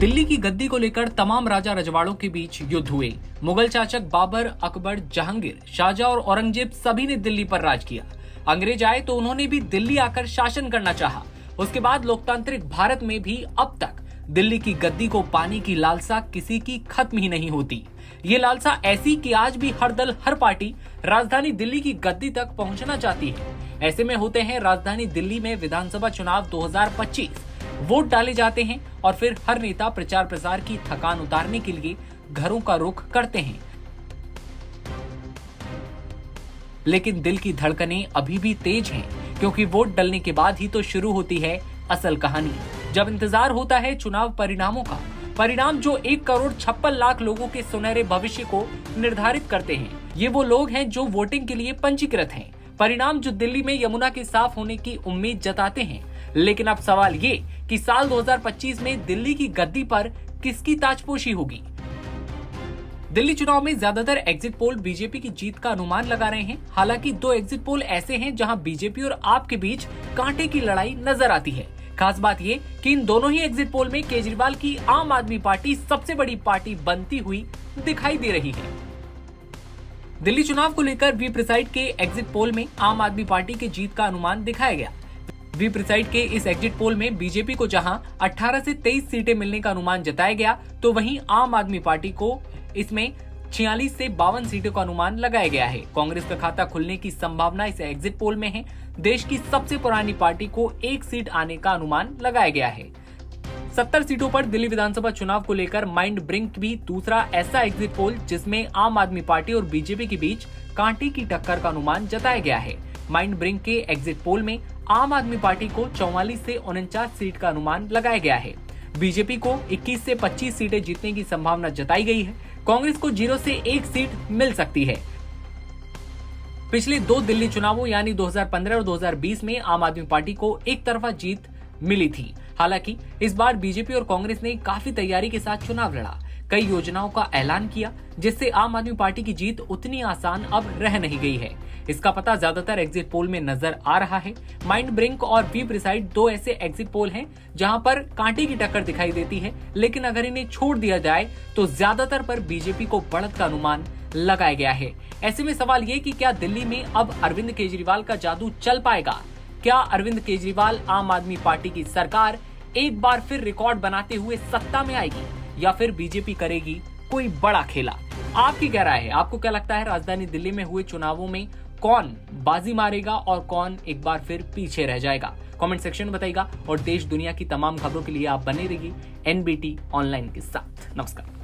दिल्ली की गद्दी को लेकर तमाम राजा रजवाड़ों के बीच युद्ध हुए। मुगल शासक बाबर, अकबर, जहांगीर, शाहजहां और औरंगजेब सभी ने दिल्ली पर राज किया। अंग्रेज आए तो उन्होंने भी दिल्ली आकर शासन करना चाहा। उसके बाद लोकतांत्रिक भारत में भी अब तक दिल्ली की गद्दी को पाने की लालसा किसी की खत्म ही नहीं होती। ये लालसा ऐसी कि आज भी हर दल, हर पार्टी राजधानी दिल्ली की गद्दी तक पहुंचना चाहती है। ऐसे में होते हैं राजधानी दिल्ली में विधानसभा चुनाव 2025। वोट डाले जाते हैं और फिर हर नेता प्रचार प्रसार की थकान उतारने के लिए घरों का रुख करते हैं। लेकिन दिल की धड़कनें अभी भी तेज हैं, क्योंकि वोट डलने के बाद ही तो शुरू होती है असल कहानी। जब इंतजार होता है चुनाव परिणामों का, परिणाम जो 1,56,00,000 लोगों के सुनहरे भविष्य को निर्धारित करते हैं। ये वो लोग हैं जो वोटिंग के लिए पंजीकृत हैं। परिणाम जो दिल्ली में यमुना के साफ होने की उम्मीद जताते हैं। लेकिन अब सवाल ये कि साल 2025 में दिल्ली की गद्दी पर किसकी ताजपोशी होगी। दिल्ली चुनाव में ज्यादातर एग्जिट पोल बीजेपी की जीत का अनुमान लगा रहे हैं। हालांकि 2 एग्जिट पोल ऐसे हैं जहां बीजेपी और आप के बीच कांटे की लड़ाई नजर आती है। खास बात ये कि इन दोनों ही एग्जिट पोल में केजरीवाल की आम आदमी पार्टी सबसे बड़ी पार्टी बनती हुई दिखाई दे रही है। दिल्ली चुनाव को लेकर वी प्रिसाइड के एग्जिट पोल में आम आदमी पार्टी की जीत का अनुमान दिखाया गया। वी प्रिसाइड के इस एग्जिट पोल में बीजेपी को जहां 18 से 23 सीटें मिलने का अनुमान जताया गया, तो वहीं आम आदमी पार्टी को इसमें 46 से 52 सीटों का अनुमान लगाया गया है। कांग्रेस का खाता खुलने की संभावना इस एग्जिट पोल में है। देश की सबसे पुरानी पार्टी को 1 सीट आने का अनुमान लगाया गया है। 70 सीटों पर दिल्ली विधानसभा चुनाव को लेकर माइंड ब्रिंक भी दूसरा ऐसा एग्जिट पोल जिसमें आम आदमी पार्टी और बीजेपी के बीच कांटे की टक्कर का अनुमान जताया गया है। माइंड ब्रिंक के एग्जिट पोल में आम आदमी पार्टी को 44 से 49 सीट का अनुमान लगाया गया है। बीजेपी को 21 से 25 सीटें जीतने की संभावना जताई गई है। कांग्रेस को 0 से 1 सीट मिल सकती है। पिछले 2 दिल्ली चुनावों यानी 2015 और 2020 में आम आदमी पार्टी को एक तरफा जीत मिली थी। हालांकि इस बार बीजेपी और कांग्रेस ने काफी तैयारी के साथ चुनाव लड़ा, कई योजनाओं का ऐलान किया, जिससे आम आदमी पार्टी की जीत उतनी आसान अब रह नहीं गई है। इसका पता ज्यादातर एग्जिट पोल में नजर आ रहा है। माइंड ब्रिंक और वी प्रिसाइड 2 ऐसे एग्जिट पोल हैं जहां पर कांटे की टक्कर दिखाई देती है, लेकिन अगर इन्हें छोड़ दिया जाए तो ज्यादातर पर बीजेपी को बढ़त का अनुमान लगाया गया है। ऐसे में सवाल ये कि क्या दिल्ली में अब अरविंद केजरीवाल का जादू चल पाएगा? क्या अरविंद केजरीवाल आम आदमी पार्टी की सरकार एक बार फिर रिकॉर्ड बनाते हुए सत्ता में आएगी, या फिर बीजेपी करेगी कोई बड़ा खेला? आपकी क्या राय है? आपको क्या लगता है राजधानी दिल्ली में हुए चुनावों में कौन बाजी मारेगा और कौन एक बार फिर पीछे रह जाएगा? कमेंट सेक्शन में बताइएगा और देश दुनिया की तमाम खबरों के लिए आप बने रहिए एनबीटी ऑनलाइन के साथ। नमस्कार।